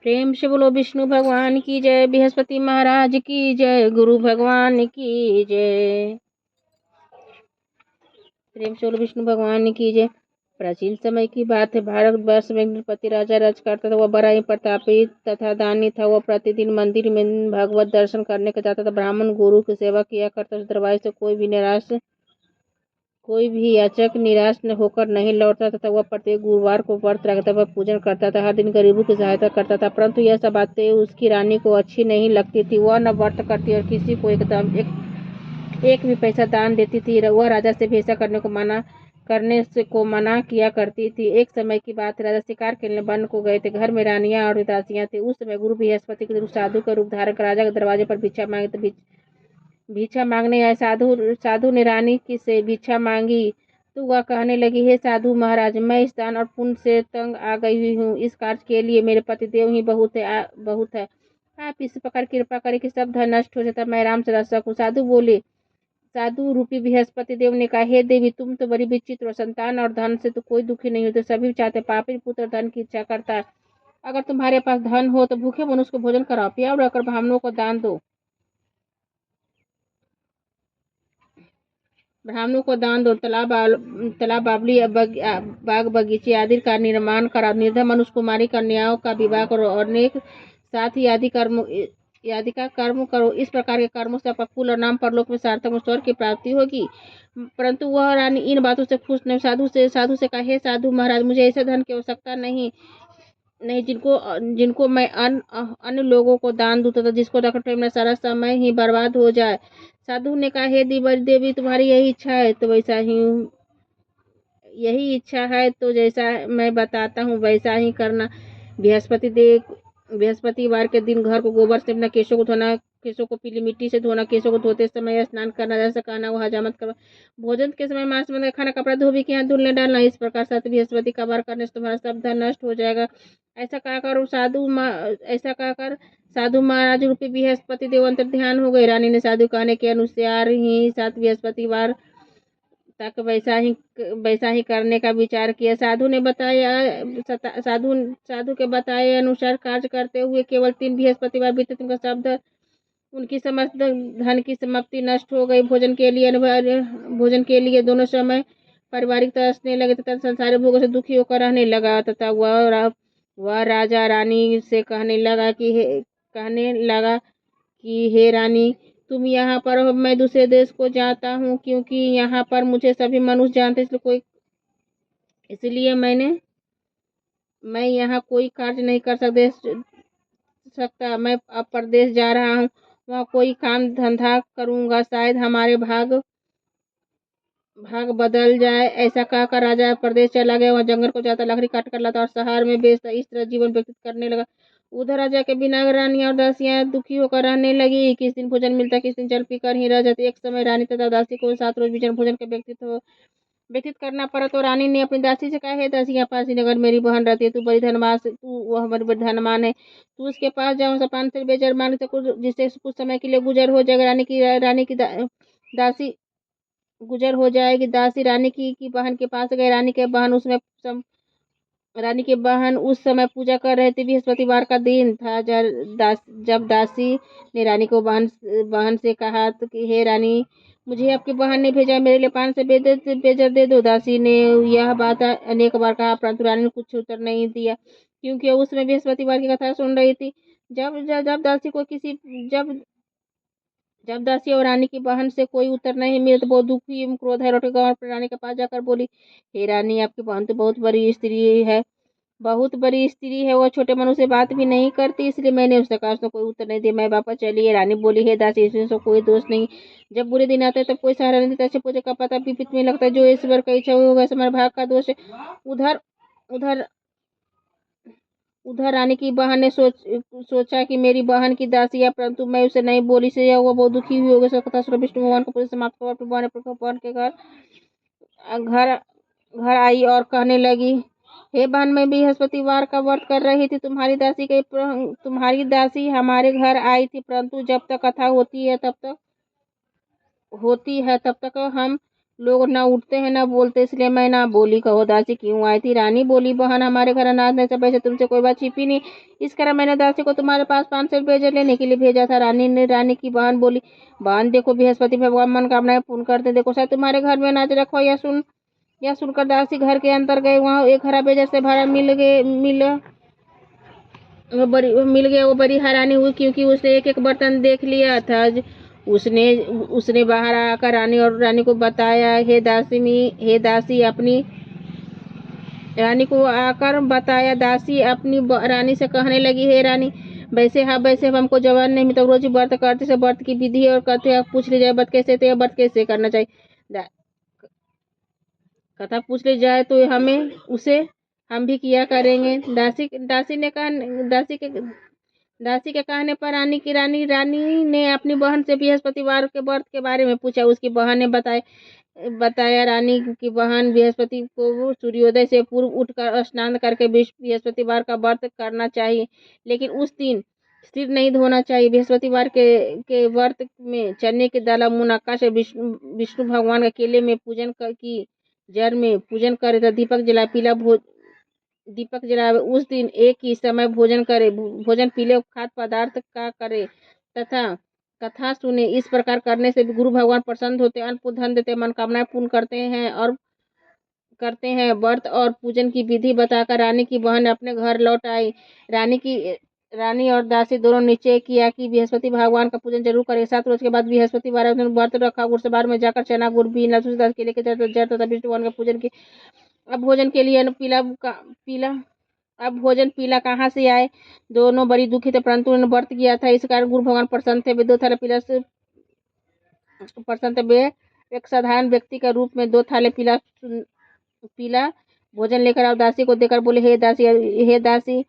प्रेम से बोलो विष्णु भगवान की जय, बृहस्पति महाराज की जय, गुरु भगवान की जय। प्रेम से बोलो विष्णु भगवान की जय। प्राचीन समय की बात है। भारतवर्ष में नृपति राजा राज करता था। वह बड़ा ही प्रतापी तथा दानी था। वह प्रतिदिन मंदिर में भगवत दर्शन करने के जाता था। ब्राह्मण गुरु की सेवा किया करता था। दरबार से कोई भी याचक निराश न होकर नहीं लौटता तथा वह प्रत्येक गुरुवार को व्रत रखता व पूजन करता था। हर दिन गरीबों की सहायता करता था। परंतु यह सब बातें उसकी रानी को अच्छी नहीं लगती थी। वह न व्रत करती और किसी को एक भी पैसा दान देती थी। वह राजा से भेषा करने से को मना किया करती थी। एक समय की बात, राजा शिकार खेलने वन को गए थे। घर में रानियां और दासियां थी। उस समय गुरु बृहस्पति के साधु का रूप धारण कर राजा के दरवाजे पर भिक्षा मांगने आए। साधु ने रानी की से भिक्षा मांगी तो वह कहने लगी, हे साधु महाराज, मैं इस दान और पुण्य से तंग आ गई हुई हूँ। इस कार्य के लिए मेरे पति देव ही बहुत है। आप इस प्रकार कृपा करें कि सब धन नष्ट हो जाता, मैं आराम से रह सकूं। साधु रूपी बृहस्पति देव ने कहा, हे देवी, तुम तो बड़ी विचित्र हो। संतान और धन से तो कोई दुखी नहीं होते, सभी चाहते। पापी पुत्र धन की इच्छा करता है। अगर तुम्हारे पास धन हो तो भूखे मनुष्य को भोजन कराओ, पियाओ, रहकर ब्राह्मणों को दान दो। तालाब बावली बाग बगीचे आदि का निर्माण करा। निर्धन मनुष्य कुमारी कन्याओं का विवाह करो और अनेक साथ ही आदि का कर्म करो। इस प्रकार के कर्मों से आपका कुल और नाम परलोक में सार्थक स्वर्ग की प्राप्ति होगी। परंतु वह रानी इन बातों से खुश नहीं। साधु से कहा, हे साधु महाराज, मुझे ऐसे धन की आवश्यकता नहीं नहीं जिनको मैं अन्य लोगों को दान दूं तथा जिसको रखने में सारा समय ही बर्बाद हो जाए। साधु ने कहा, हे देवी, तुम्हारी यही इच्छा है तो जैसा मैं बताता हूँ वैसा ही करना। बृहस्पतिवार के दिन घर को गोबर से अपना केशों को पीली मिट्टी से धोना। केशों को धोते समय स्नान करना, जैसा कहना वो हजामत करना। भोजन के समय मांस में खाना, कपड़ा धोबी के यहाँ धुलने डालना। इस प्रकार से बृहस्पति का वार करने से तुम्हारा सब धन नष्ट हो जाएगा। ऐसा कहकर साधु महाराज रूपी बृहस्पति देव अंतर ध्यान हो गए। रानी ने साधु कहने के अनुसार ही 7 बृहस्पतिवार तक वैसा ही करने का विचार किया। साधु के बताए अनुसार कार्य करते हुए केवल 3 बृहस्पतिवार बीते। उनकी समस्त धन की समाप्ति नष्ट हो गई। भोजन के लिए दोनों समय पारिवारिक तरसने लगे तथा संसारी भोगों से दुखी होकर रहने लगा तथा वह राजा रानी से कहने लगा कि हे रानी, तुम यहाँ पर हो, मैं दूसरे देश को जाता हूँ, क्योंकि यहाँ पर मुझे सभी मनुष्य जानते, इसलिए मैं यहाँ कोई कार्य नहीं कर सकता। मैं अब परदेश जा रहा हूँ, वहाँ कोई काम धंधा करूँगा, शायद हमारे भाग बदल जाए। ऐसा कहकर राजा प्रदेश चला गया। वह जंगल को जाता, लकड़ी काट कर लाता और शहर में बेचता। इस तरह जीवन व्यतीत करने लगा। उधर राजा के बिना रानियां और दासियां दुखी होकर रहने लगी। किस दिन भोजन मिलता, किस दिन जल पीकर ही रह जाती। एक समय रानी तथा दासी को 7 रोज भोजन के व्यतीत करना पड़ा तो रानी ने अपनी दासी से कहा, हे दासी, यहाँ पास ही नगर मेरी बहन रहती है, वह हमारी बड़ी धनवान है, तू उसके पास जाओ, सपान से बेजर मांग जिससे कुछ समय के लिए गुजर हो जाएगा। दासी गुजर हो जाएगी। दासी रानी की बहन के पास गए। रानी के बहन उस समय पूजा कर रहे थे। बृहस्पतिवार का दिन था। जब दासी ने रानी को बहन से कहा तो कि हे रानी, मुझे आपकी बहन ने भेजा, मेरे लिए 5 से बेजर दे दो। दासी ने यह बात अनेक बार कहा, परंतु रानी ने कुछ उत्तर नहीं दिया, क्योंकि उस समय बृहस्पतिवार की कथा सुन रही थी। जब दासी और रानी की बहन से कोई उत्तर नहीं मिला तो बहुत दुखी एवं क्रोध है रोटी गाँव रानी के पास जाकर बोली, हे रानी, आपकी बहन तो बहुत बड़ी स्त्री है, वो छोटे मनुष्य से बात भी नहीं करती, इसलिए मैंने उससे कहा। उसने कोई उत्तर नहीं दिया। मैं वापस चली। रानी बोली, हे दासी, इसमें तो कोई दोष नहीं। जब बुरे दिन आते तब कोई सहारा नहीं देता। अच्छे पूजे का पता विपरीत में लगता है। जो ईश्वर का इच्छा होगा, हमारे भाग का दोष है। उधर उधर रानी की बहन ने सोचा कि मेरी बहन की दासी है, परंतु मैं उसे नहीं बोली से वो बहुत दुखी हुई होगी। कथा सुनो। विष्णु भगवान को पूजा समाप्त कर भगवान के घर आई और कहने लगी, हे बहन, मैं बृहस्पतिवार का व्रत कर रही थी। तुम्हारी दासी हमारे घर आई थी, परंतु जब तक कथा होती है तब तक हम लोग ना उठते हैं ना बोलते, इसलिए मैं ना बोली। कहो दासी क्यों आई थी? रानी बोली, बहन हमारे घर अनाज नहीं, सब ऐसे तुमसे कोई बात छिपी नहीं, इस कारण मैंने दासी को तुम्हारे पास 500 रुपये लेने के लिए भेजा था। रानी की बहन बोली, बहन देखो बृहस्पति भगवान मनोकामनाएं पूर्ण करते, देखो शायद तुम्हारे घर में अनाज रखो। या सुनकर दासी घर के अंदर गए। वहाँ एक हरा बेजर से भरा मिल गया। वो बड़ी हैरानी हुई, क्योंकि उसने एक एक बर्तन देख लिया था। उसने उसने बाहर आकर रानी को बताया। हे दासी अपनी रानी को आकर बताया। दासी अपनी रानी से कहने लगी, हे रानी, वैसे हमको जवान नहीं मिलता, रोज व्रत करते से व्रत की विधि और कथा पूछ ली जाए, व्रत कैसे करना चाहिए, कथा पूछ ली जाए तो हम भी किया करेंगे। दासी के कहने पर रानी ने अपनी बहन से बृहस्पतिवार के व्रत के बारे में पूछा। उसकी बहन ने बताया। रानी की बहन बृहस्पति को सूर्योदय से पूर्व उठकर स्नान करके बृहस्पतिवार का व्रत करना चाहिए, लेकिन उस दिन सिर नहीं धोना चाहिए। बृहस्पतिवार के व्रत में चने की दाल मुनक्का से विष्णु भगवान के केले में की जड़ में पूजन करे तो दीपक जलावे। उस दिन एक ही समय भोजन पीले खाद्य पदार्थ का करे तथा कथा सुने। इस प्रकार करने से भी गुरु भगवान प्रसन्न होते, अन्न धन देते, मनोकामनाएं पूर्ण करते हैं। व्रत और पूजन की विधि बताकर रानी की बहन अपने घर लौट आई। रानी और दासी दोनों निश्चय किया कि बृहस्पति भगवान का पूजन जरूर करें। 7 रोज के बाद बृहस्पतिवार व्रत रखा। गुरुसवार में जाकर चना गुड़ भी तुलसीदास केले के जड़ तथा विष्णु भगवान का पूजन की। अब भोजन के लिए भोजन पीला कहाँ से आए? दोनों बड़ी दुखी थे, परंतु उन्होंने व्रत किया था, इस कारण गुरु भगवान प्रसन्न थे। वे 2 थाले प्रसन्न थे। वे एक साधारण व्यक्ति का रूप में 2 थाले पीला भोजन लेकर आओ। दासी को देकर बोले, हे दासी,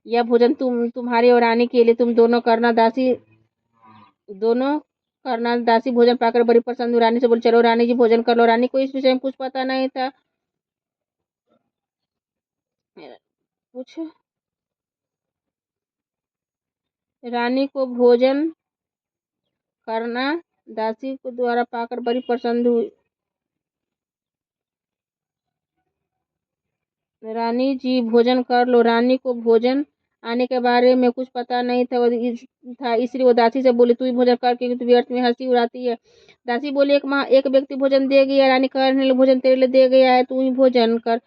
यह भोजन तुम्हारी और रानी के लिए, तुम दोनों करना। दासी भोजन पाकर बड़ी प्रसन्न हुई। रानी से बोली, चलो रानी जी भोजन कर लो। रानी को इस विषय में कुछ पता नहीं था। रानी को भोजन करना दासी को द्वारा पाकर बड़ी प्रसन्न हुई। रानी जी भोजन कर लो। रानी को भोजन आने के बारे में कुछ पता नहीं था, इसलिए वो दासी से बोली, तू ही भोजन कर, क्योंकि तू व्यर्थ में हंसी उड़ाती है। दासी बोली, एक व्यक्ति भोजन दे गया। रानी कहने लगी, भोजन तेरे लिए दे गया है, तू ही भोजन कर।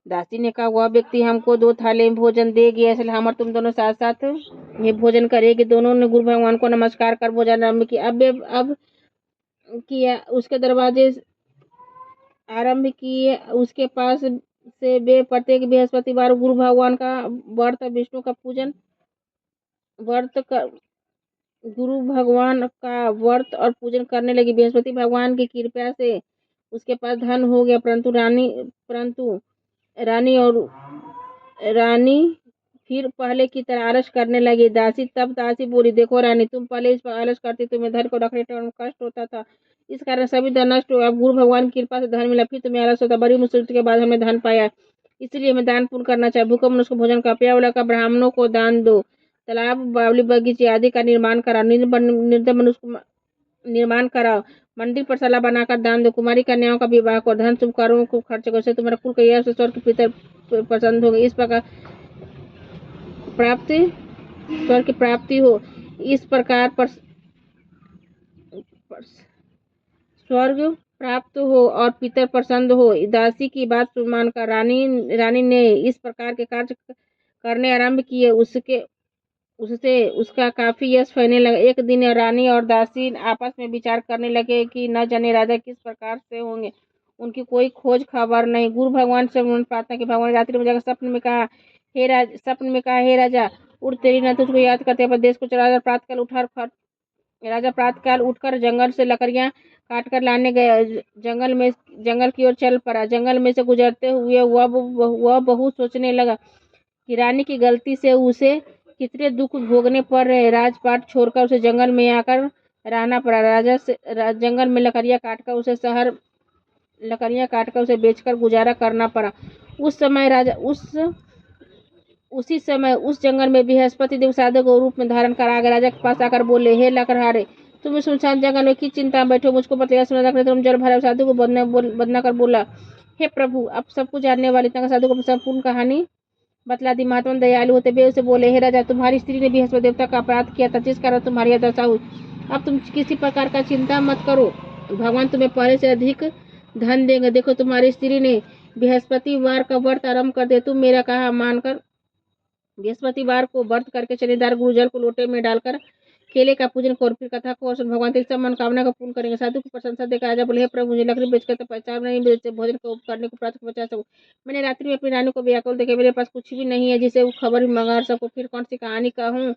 दासी ने कहा, वह व्यक्ति हमको 2 थाले भोजन दे गया, इसलिए हम और तुम दोनों साथ साथ ये भोजन करेंगे। दोनों ने गुरु भगवान को नमस्कार कर भोजन आरंभ किया। अब किया उसके दरवाजे आरंभ किए। उसके पास से वे प्रत्येक बृहस्पतिवार गुरु भगवान का व्रत, विष्णु का पूजन व्रत कर गुरु भगवान का व्रत और पूजन करने लगी। बृहस्पति भगवान की कृपा से उसके पास धन हो गया, परंतु रानी फिर पहले की तरह आलस करने लगी। दासी बोली, देखो रानी, तुम पहले इस पर आलस करती, तुम्हें धन को रखने में कष्ट होता था, इस कारण सभी धन नष्ट हुआ। अब गुरु भगवान की कृपा से धन मिला, फिर तुम्हें आलस होता। बड़ी मुसीबत के बाद हमने धन पाया, इसलिए हमें दान पुण्य करना चाहिए। भूखे मनुष्य को भोजन का, प्यावला का ब्राह्मणों को दान दो, तालाब बावली बगीचे आदि का निर्माण कराओ, निर्धन मनुष्य को निर्माण कराओ, मंदिर पर शाला बनाकर दान दो, कुमारी कन्याओं का विवाह करो, धन शुभ कार्यों को खर्च करो, इससे तुम्हारा कुल कल्याण से स्वर्ग के पितर प्रसन्न होंगे। इस प्रकार स्वर्ग की प्राप्ति हो। इस प्रकार स्वर्ग प्राप्त हो और पितर प्रसन्न हो। दासी की बात मानकर रानी ने इस प्रकार के कार्य करने आरंभ किए। उससे उसका काफी यश फैलने लगा। एक दिन रानी और दासी आपस में विचार करने लगे कि न जाने राजा किस प्रकार से होंगे, उनकी कोई खोज खबर नहीं। गुरु भगवान से उन्होंने प्रार्थना की। भगवान रात्रि में जाकर सपने में कहा, हे राजा, उठ, तेरी न तुझको याद करते पर देश को चला। राजा प्रातःकाल उठकर जंगल से लकड़ियां काट कर लाने गया। जंगल की ओर चल पड़ा। जंगल में से गुजरते हुए वह बहुत सोचने लगा कि रानी की गलती से उसे कितने दुख भोगने पड़ रहे। राजपाट छोड़कर उसे जंगल में आकर रहना पड़ा। जंगल में लकड़ियां काटकर उसे बेचकर गुजारा करना पड़ा। उसी समय उस जंगल में बृहस्पति देव साधक को रूप में धारण कर आ गए। राजा के पास आकर बोले, हे लकड़हारे, तुम इस सुनसान जगह में की चिंता में बैठे हो, मुझको बतलाया सुना रखने। तुम जल भरे साधु को बदना कर बोला, हे प्रभु, आप सब कुछ जानने वाले इतना साधु को संपूर्ण कहानी बतला दी। महात्मा दयालु होते हुए उसे बोले, हे राजा, तुम्हारी स्त्री ने बृहस्पति देवता का अपराध किया था, जिस कारण तुम्हारी यह दशा हुई। अब तुम किसी प्रकार का चिंता मत करो, भगवान तुम्हें पहले से अधिक धन देंगे। देखो, तुम्हारी स्त्री ने बृहस्पतिवार का व्रत आरंभ कर दिया। तुम मेरा कहा मानकर बृहस्पतिवार को व्रत करके शनिवार गुरुजल को लोटे में डालकर केले का पूजन करो, फिर कथा को और भगवान तेरी सब मनोकामना का पूर्ण करेंगे। साधु की प्रशंसा देखकर राजा बोले, हे प्रभु, मुझे लकड़ी बेचकर तो पैसा नहीं बेचते, भोजन को करने को प्राप्त बचा सकूं। मैंने रात्रि में अपनी रानी को व्याकुल देखे, मेरे पास कुछ भी नहीं है जिसे वो खबर भी मंगा सकूं। फिर कौन सी कहानी कहूँ,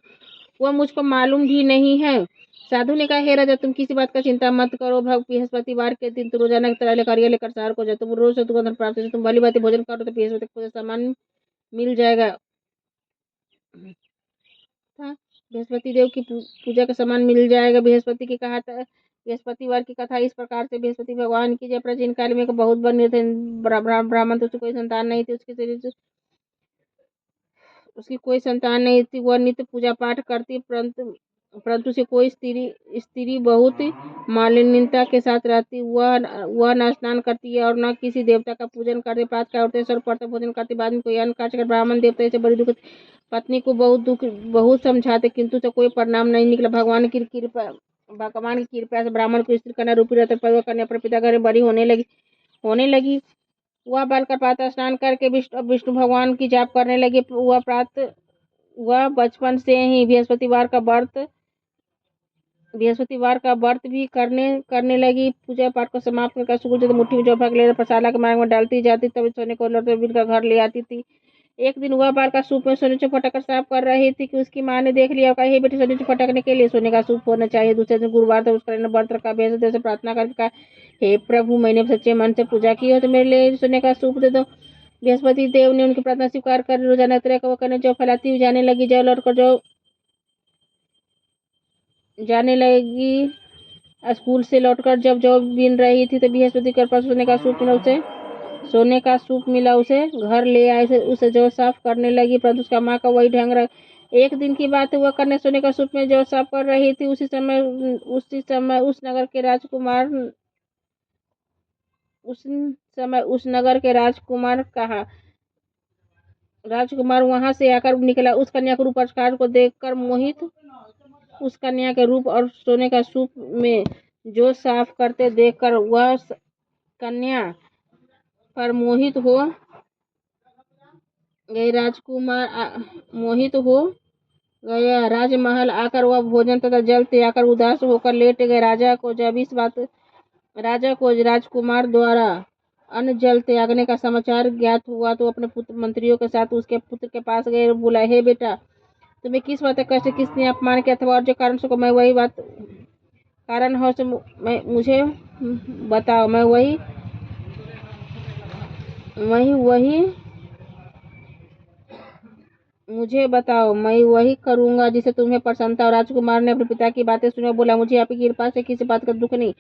वह मुझको मालूम भी नहीं है। साधु ने कहा, हे राजा, तुम किसी बात का चिंता मत करो। बृहस्पतिवार के दिन तुम रोजाना की तरह लेकर लेकर शहर को जाओ। तुम रोज से धन प्राप्त हो, तुम भली बात भोजन करो तो बृहस्पति को सामान मिल जाएगा। बृहस्पति देव की पूजा का सामान मिल जाएगा। बृहस्पति की कहा था, बृहस्पतिवार की कथा इस प्रकार से। बृहस्पति भगवान की जय। प्राचीन काल में बहुत बड़े थे ब्राह्मण, तो उसकी कोई संतान नहीं थी। उसकी कोई संतान नहीं थी। वह नित्य पूजा पाठ करती, परंतु उसे कोई स्त्री बहुत मालिन्यता के साथ रहती। वह न स्नान करती है और न किसी देवता का पूजन करती। प्रातः काल उठते सर्वप्रथम भोजन करती, बाद में कोई अन्य कार्य कर। ब्राह्मण देवता से बड़ी दुख, पत्नी को बहुत समझाते, किंतु तो कोई परिणाम नहीं निकला। भगवान की कृपा से ब्राह्मण को स्त्री कन्या रूपी रहते पर कन्या अपने पिता घर बड़ी होने लगी। वह बालकर प्रातः स्नान करके विष्णु भगवान की जाप करने लगी। वह बचपन से ही बृहस्पतिवार का व्रत भी करने लगी। पूजा पाठ को समाप्त कर सूर्य मुट्ठी में जो भाग लेकर प्रसाला के मार्ग में डालती जाती, तभी सोने को लौटकर बिल का घर ले आती थी। एक दिन वह बाल का सूप में सोने से फटक साफ कर रही थी कि उसकी माँ ने देख लिया और कहा, हे बेटी, सोने से फटकने के लिए सोने का सूप होना चाहिए। दूसरे दिन गुरुवार था, उसका व्रत रखा। बृहस्पति से प्रार्थना करके कहा, हे प्रभु, मैंने सच्चे मन से पूजा की हो तो मेरे लिए सोने का सूप दे दो। बृहस्पति देव ने उनकी प्रार्थना स्वीकार कर रोजाना तरह का वो करने जो फैलाती हुई जाने लगी। स्कूल से लौटकर जब जो बीन रही थी तो बृहस्पति के पास सोने का सूप मिला। उसे घर ले आए, उसे जो साफ करने लगी, परंतु उसका माँ का वही ढंग रहा। एक दिन की बात है, वह कन्या सोने का सूप में जो साफ कर रही थी। उसी समय उस नगर के राजकुमार वहां से आकर निकला। उस कन्या के रूप को देखकर मोहित, उस कन्या के रूप और सोने का सूप में जो साफ करते देखकर वह कन्या पर मोहित हो गया। राजमहल आकर वह भोजन तथा जल त्याग कर उदास होकर लेट गए। राजा को राजकुमार द्वारा अन्न जल त्यागने का समाचार ज्ञात हुआ तो अपने मंत्रियों के साथ उसके पुत्र के पास गए। बोला, हे बेटा, तुम्हें किस बात का कष्ट, किसने अपमान किया था और जो कारण से मैं वही बात कारण हो तो मुझे बताओ, मैं वही करूंगा जिसे तुम्हें प्रसन्नता। और राजकुमार ने अपने पिता की बातें सुनी और बोला, मुझे आपकी कृपा से किसी बात का दुख नहीं,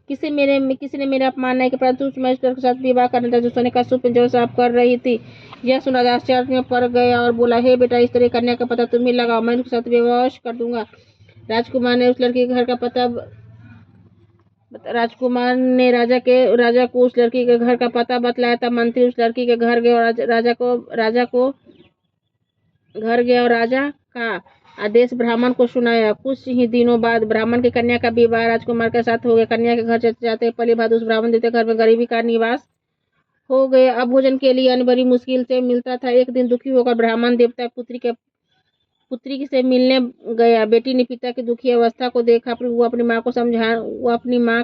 किसी ने मेरा अपमान नहीं किया, परंतु मैं उसके साथ विवाह करने था जो सोने का सूप जो साफ कर रही थी। यह सुना आश्चर्य में पड़ गया और बोला, हे बेटा, इस तरह कन्या का पता तुम ही लगाओ, मैं उसके साथ विवाह कर दूंगा। राजकुमार ने राजा को उस लड़की के घर का पता बतलाया था। मंत्री उस लड़की के घर गए और राजा का आदेश ब्राह्मण को सुनाया। कुछ ही दिनों बाद ब्राह्मण की कन्या का विवाह राजकुमार के साथ हो गया। कन्या के घर जाते पहली बात उस ब्राह्मण देवता घर में गरीबी का निवास हो गया। अब भोजन के लिए अन्न बड़ी मुश्किल से मिलता था। एक दिन दुखी होकर ब्राह्मण देवता पुत्री से मिलने गया। बेटी ने पिता की दुखी अवस्था को देखा। वो अपनी माँ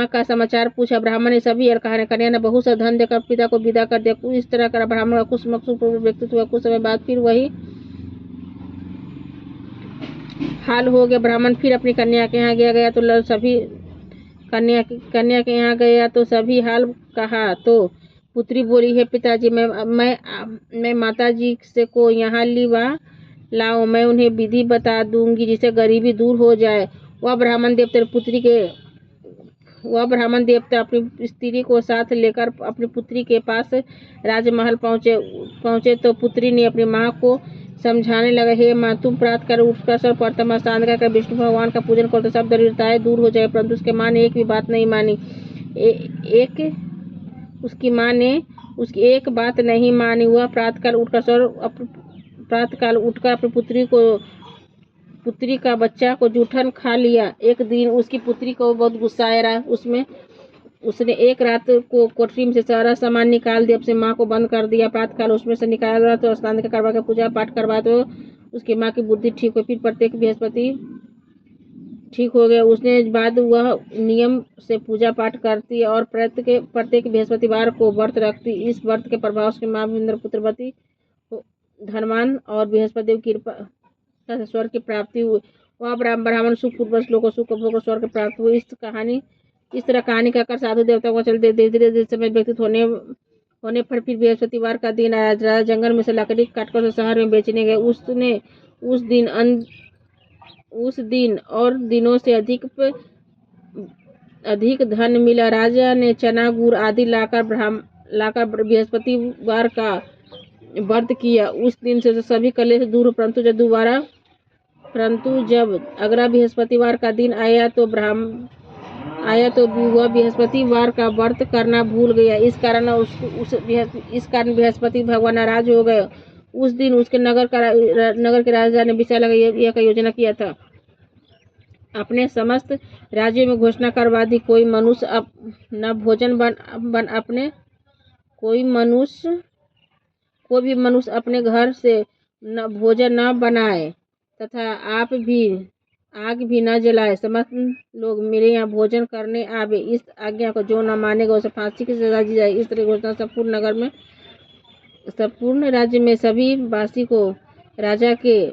का समाचार पूछा। ब्राह्मण ने सभी और कहा। कन्या ने बहुत सा धन देकर पिता को विदा कर दिया। इस तरह का ब्राह्मण का कुछ व्यक्तित्व हुआ। कुछ समय बाद फिर वही हाल हो गया। ब्राह्मण फिर अपनी कन्या के यहाँ गया तो सभी कन्या के यहाँ गया तो सभी हाल कहा तो पुत्री बोली, हे पिताजी, मैं माताजी से को यहाँ लाओ, मैं उन्हें विधि बता दूंगी जिससे गरीबी दूर हो जाए। वह ब्राह्मण देवता अपनी स्त्री को साथ लेकर अपनी पुत्री के पास राजमहल पहुंचे तो पुत्री ने अपनी माँ को समझाने लगा, हे माँ, तुम प्रातः काल उठकर सर्वप्रथम स्नान कर विष्णु भगवान का पूजन करो तो सब दरिद्रताएं दूर हो जाए। परंतु उसके माँ ने एक भी बात नहीं मानी। उसकी माँ ने उसकी एक बात नहीं मानी। वह प्रातःकाल उठकर अपनी पुत्री का बच्चा को जूठन खा लिया। एक दिन उसकी पुत्री को बहुत गुस्सा आया। उसने एक रात को कोठरी में से सारा सामान निकाल दिया, अपनी माँ को बंद कर दिया। प्रातःकाल उसमें से निकाला तो स्नान करवा के पूजा पाठ करवा तो उसकी माँ की बुद्धि ठीक हुई। फिर प्रत्येक बृहस्पति ठीक हो गया। उसने बाद वह नियम से पूजा पाठ करती और प्रत्येक बृहस्पतिवार को व्रत रखती। इस व्रत के प्रभाव से माँ इंद्र पुत्रवती, धनवान और बृहस्पति की कृपा स्वर्ग की प्राप्ति हुई। वह ब्राह्मण सुखपूर्वक लोगों सुख स्वर्ग प्राप्त हुई। इस तरह कहानी कहकर साधु देवताओं को चलते धीरे धीरे समय व्यतीत होने पर फिर बृहस्पतिवार का दिन आया। राजा जंगल में से लकड़ी काटकर शहर में बेचने गए। उस दिन और दिनों से अधिक धन मिला। राजा ने चना गुड़ आदि लाकर बृहस्पतिवार का व्रत किया। उस दिन से सभी कलेश दूर। परंतु जब अगला बृहस्पतिवार का दिन आया तो वह बृहस्पतिवार का व्रत करना भूल गया। इस कारण बृहस्पति भगवान नाराज हो गए। उस दिन उसके नगर के राजा ने विशाल यज्ञ का योजना किया था। अपने समस्त राज्यों में घोषणा करवा दी, कोई भी मनुष्य अपने घर से भोजन न बनाए तथा आग भी न जलाए। समस्त लोग मेरे यहाँ भोजन करने आवे। इस आज्ञा को जो न मानेगा उसे फांसी की सजा दी जाए। इस तरह घोषणा संपूर्ण राज्य में सभी वासी को राजा के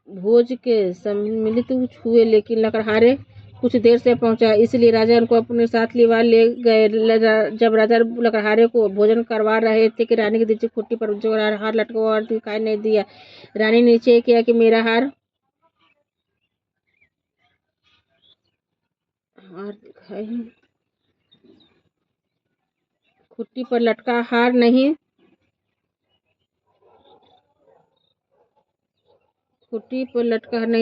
भोज के सम्मिलित हुए, लेकिन लकड़हारे कुछ देर से पहुंचा, इसलिए राजा उनको अपने साथ लिवा ले गए। जब राजा लकड़हारे को भोजन करवा रहे थे कि रानी की दृष्टि खुट्टी पर जो हार लटका हुआ दिखाई नहीं दिया। रानी ने निश्चय किया कि मेरा हार खुट्टी पर लटका हार नहीं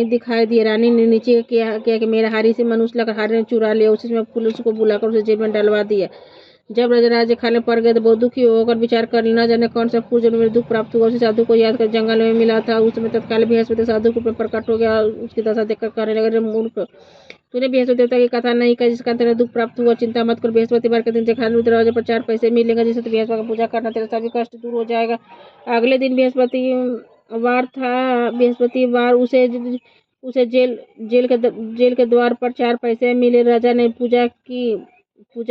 दिखाई दिया। रानी ने नीचे किया कि मेरा हारी से मनुष्य लकड़हारे ने चुरा लिया। उसी समय पुलिस को बुलाकर उसे जेल में डलवा दिया। जब राजा खाने पड़ गए तो बहुत दुखी होकर विचार कर न जाने कौन सा पूजन में दुख प्राप्त हुआ। उसी साधु को याद कर जंगल में मिला था। उस समय तत्काल बृहस्पति साधु के ऊपर प्रकट हो गया। उसकी दशा देखकर कहने लगे, मूर्ख, तूने बृहस्पति देवता की कथा नहीं कही जिसका तेरा दुख प्राप्त हुआ। चिंता मत कर, बृहस्पतिवार के दिन खाने दरवाजे पर 4 पैसे मिलेंगे, जिससे बृहस्पति का पूजा करना तेरा सभी कष्ट दूर हो जाएगा। अगले दिन बृहस्पतिवार उसे जेल के द्वार पर 4 पैसे मिले। राजा ने पूजा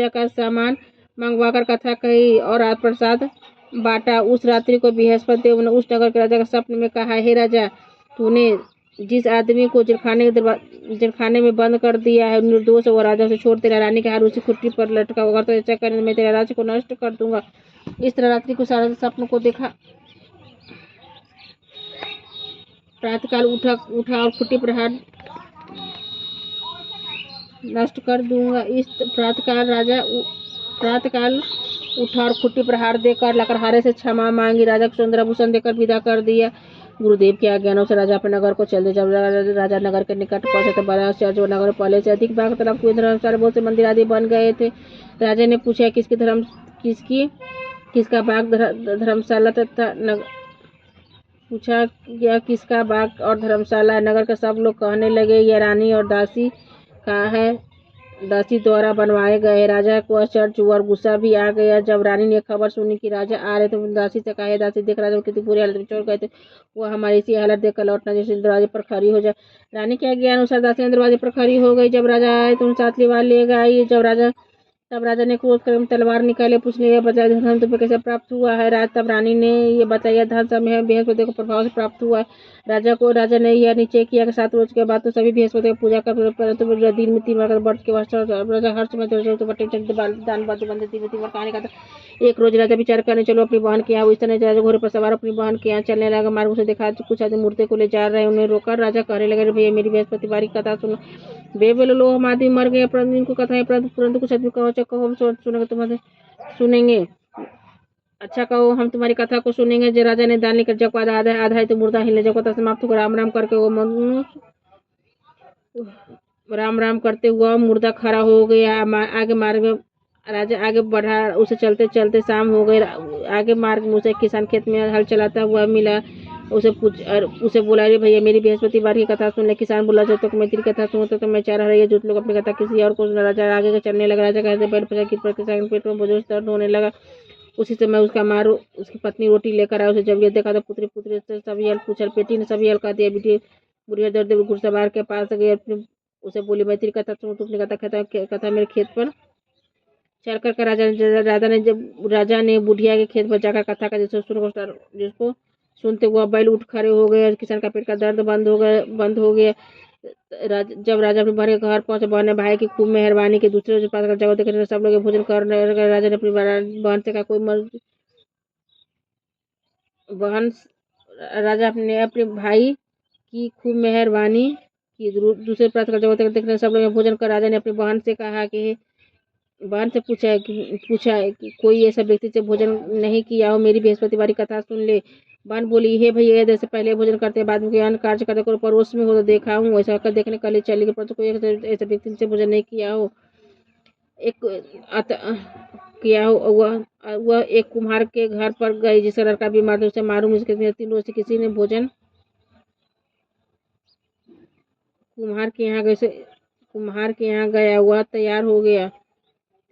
का सामान मंगवाकर कथा कही और प्रसाद बांटा। उस रात्रि को बृहस्पति देव ने उस नगर के राजा के स्वप्न में कहा, हे राजा, तूने जिस आदमी को जेलखाने में बंद कर दिया है निर्दोष, वो राजा से छोड़ तेरा रानी के हार उसी खुट्टी पर लटका होगा, तो ऐसा करने मैं तेरा राज्य को नष्ट कर दूंगा। इस तरह रात्रि को सारा स्वप्न को देखा। प्रातःकाल उठा और खुट्टी पर हार नष्ट कर दूंगा। इस प्रातःकाल उठा और खुट्टी पर हार देकर लकड़हारे से क्षमा मांगी। राजा को सुंदराभूषण देकर विदा कर दिया। गुरुदेव के आज्ञा से राजा अपने नगर को चल दिया। जब राजा नगर के निकट पहुंचे तो बड़ा आश्चर्य हुआ। नगर पहले से अधिक भाग तरफ हुए। धर्मशाला बहुत से मंदिर आदि बन गए थे। राजा ने पूछा, किसका बाग धर्मशाला तथा पूछा यह किसका बाग और धर्मशाला। नगर के सब लोग कहने लगे, यह रानी और दासी का है, दासी द्वारा बनवाए गए। राजा को आश्चर्य हुआ और गुस्सा भी आ गया। जब रानी ने खबर सुनी कि राजा आ रहे तो दासी से कहा, दासी देख राजा कितनी बुरी हालत में छोड़ गए थे, वह हमारी इसी हालत देखकर लौटना जैसे दरवाजे पर खड़ी हो जाए। रानी के आज्ञा अनुसार दासी दरवाजे पर खड़ी हो गई। जब राजा आए तो साथ लिवा ले गई। तब राजा ने क्रोध कर तलवार निकाले, पूछने यह बताया धन तुम्हें कैसे प्राप्त हुआ है। तब रानी ने यह बताया, धन समय बृहस्पति को प्रभाव से प्राप्त हुआ है। राजा ने यह निश्चय किया कि 7 रोज के बाद तो सभी बृहस्पति की पूजा कर, परंतु दिन में 3 बार व्रत के राजा हर समय दान बंदे 3 बार कहानी का। एक रोज राजा विचार करने चलो अपनी बहन के यहाँ। इस तरह राजा घोड़े पर सवार अपनी बहन के यहाँ चलने लगा। मार्ग से देखा कुछ आदमी मूर्ति को ले जा रहे हैं। उन्हें रोकर राजा कहने लगे, भैया मेरी बृहस्पतिवार की कथा सुनो। वे बोले, लो हम आदमी मर गए परंतु इनको कथा है, परंतु कुछ आदमी कहो सुनेंगे तुम्हारे सुनेंगे। अच्छा कहो, हम तुम्हारी कथा को सुनेंगे। जब राजा ने दान लेकर जब आधा आधा आधा है तो मुर्दा हिलने जब कथा समाप्त होकर राम राम करके वो मनुष्य राम राम करते हुआ मुर्दा खड़ा हो गया। आगे मार्ग में राजा आगे बढ़ा। उसे चलते चलते शाम हो गई। आगे मार्ग में उसे एक किसान खेत में हल चलाता हुआ मिला। उसे बोला, अरे भैया, मेरी बृहस्पतिवार की कथा सुन ले। किसान बोला, जब तक मैं तेरी कथा सुनता तो मैं चाह रहा है, जो लोग अपनी कथा किसी और को सुना। राजा आगे चलने लगा। राजा कहते बैल पचा की किसान पेट में बोझ दर्द होने लगा। उसी समय उसकी पत्नी रोटी लेकर आया। उसे जब यह देखा तो पुत्री पुत्री से सभी हल पूछल। बेटी ने सभी हल कह दिया। बेटी बुढ़िया दर्द घुड़सवार के पास गई। अपनी उसे बोली, मैं तेरी कथा सुनूं? तुमने कथा मेरे खेत पर चल कर राजा ने बुढ़िया के खेत पर जाकर कथा का जिसको सुनते हुआ बैल उठ खड़े हो गए। किसान का पेट का दर्द बंद हो गया। जब राजा अपने बहन के घर पहुंचे, बहन ने भाई की खूब मेहरबानी की। दूसरे रोज प्रातः जगह देख सब लोग भोजन कर रहे। राजा ने अपनी बहन से कहा, कोई बहन राजा अपने अपने भाई की खूब मेहरबानी की। दूसरे प्रातः जगह देखने सब लोग भोजन कर। राजा ने अपनी बहन से पूछा है कि कोई ऐसा व्यक्ति से भोजन नहीं किया हो, मेरी बृहस्पतिवार की कथा सुन ले। बहन बोली, हे भैया, जैसे पहले भोजन करते बाद में अन्य कार्य करते को पड़ोस में हो तो देखा हूँ, वैसा कर देखने के लिए चली गई, परंतु कोई ऐसा व्यक्ति से भोजन नहीं किया हो। एक अत, किया हो वह एक कुम्हार के घर पर गई, जिसका लड़का बीमार था। उसे मालूम इसके 3 रोज से किसी ने भोजन कुम्हार के यहाँ गया हुआ तैयार हो गया।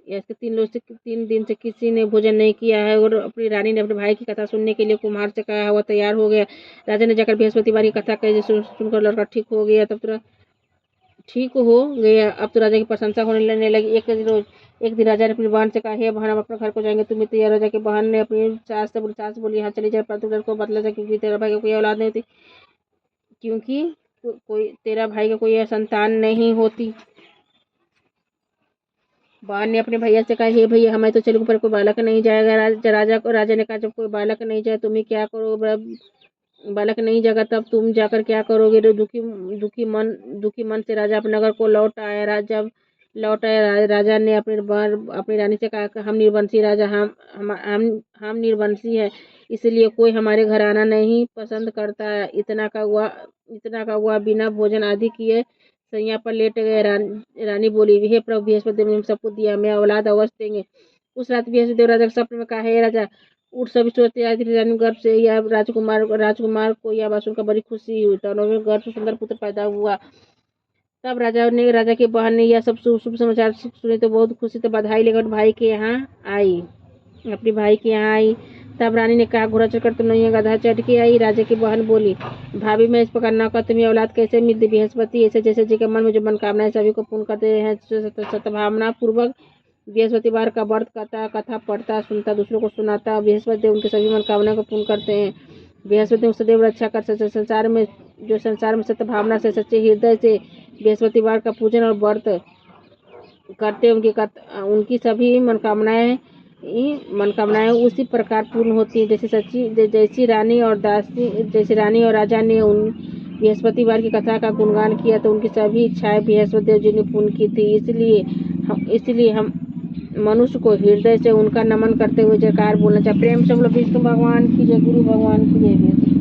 ऐसे 3 दिन से किसी ने भोजन नहीं किया है। और अपनी रानी ने अपने भाई की कथा सुनने के लिए कुम्हार से कहा, हुआ तैयार हो गया। राजा ने जाकर बृहस्पतिवार की कथा कही, सुनकर लड़का ठीक हो गया। अब तो राजा की प्रशंसा होने लगी। एक दिन राजा ने अपनी बहन से कहा, हे बहन, हम अपने घर को जाएंगे, तुम्हें तैयार हो जाके। बहन ने अपनी सास बोली, हाँ चली जाए, परंतु लड़के को बदला था, क्योंकि तेरा भाई का कोई औलाद नहीं होती, क्योंकि कोई तेरा भाई का कोई संतान नहीं होती। बहन ने अपने भैया से कहा, हे भैया, हमें तो चलो, पर कोई बालक नहीं जाएगा। राजा ने कहा, जब कोई बालक नहीं जाए तुम्हें क्या करो? बालक नहीं जाएगा तब तुम जाकर क्या करोगे? दुखी मन से राजा अपने नगर को लौट आया। राजा ने अपनी रानी से कहा, हम निर्वंशी राजा, हम निर्वंशी है, इसलिए कोई हमारे घर आना नहीं पसंद करता है। इतना का हुआ बिना भोजन आदि किए सैया पर लेट गए। रानी बोली, हे प्रभु बृहस्पति देव ने सबको दिया, मैं औलाद अवश्य देंगे। उस रात बृहस्पति देव राजा के सपने में कहा, हे राजा, उठ। सभी सोचते आई थी। रानी गर्भ से या राजकुमार को यह बात सुनकर बड़ी खुशी हुई। दोनों गर्भ से सुंदर पुत्र पैदा हुआ। तब राजा की बहन ने यह सब शुभ समाचार सुने तो बहुत खुशी से बधाई लेकर भाई के यहाँ आई अपने भाई के यहाँ आई। तब रानी ने कहा, घोड़ा चढ़कर तो नहीं है, गधा चढ़ के आई। राजा की बहन बोली, भाभी, मैं इस प्रकार न कर तुम्हें औलाद कैसे मिलती? बृहस्पति ऐसे जैसे जी के मन में जो मनोकामनाएं सभी को पूर्ण करते हैं, सद्भावना पूर्वक बृहस्पतिवार का व्रत करता, कथा पढ़ता, सुनता, दूसरों को सुनाता। बृहस्पति देव उनकी सभी मनोकामनाओं को पूर्ण करते हैं। बृहस्पति देव सदैव रक्षा कर संसार में सत्य भावना से, सच्चे हृदय से बृहस्पतिवार का पूजन और व्रत करते, उनकी सभी मनोकामनाएं उसी प्रकार पूर्ण होती है, जैसी रानी और राजा ने उन बृहस्पतिवार की कथा का गुणगान किया तो उनकी सभी इच्छाएं बृहस्पति देव जी ने पूर्ण की थी। इसलिए हम मनुष्य को हृदय से उनका नमन करते हुए जयकार बोलना चाहिए। प्रेम से बोलो विष्णु भगवान की जय, गुरु भगवान की जय।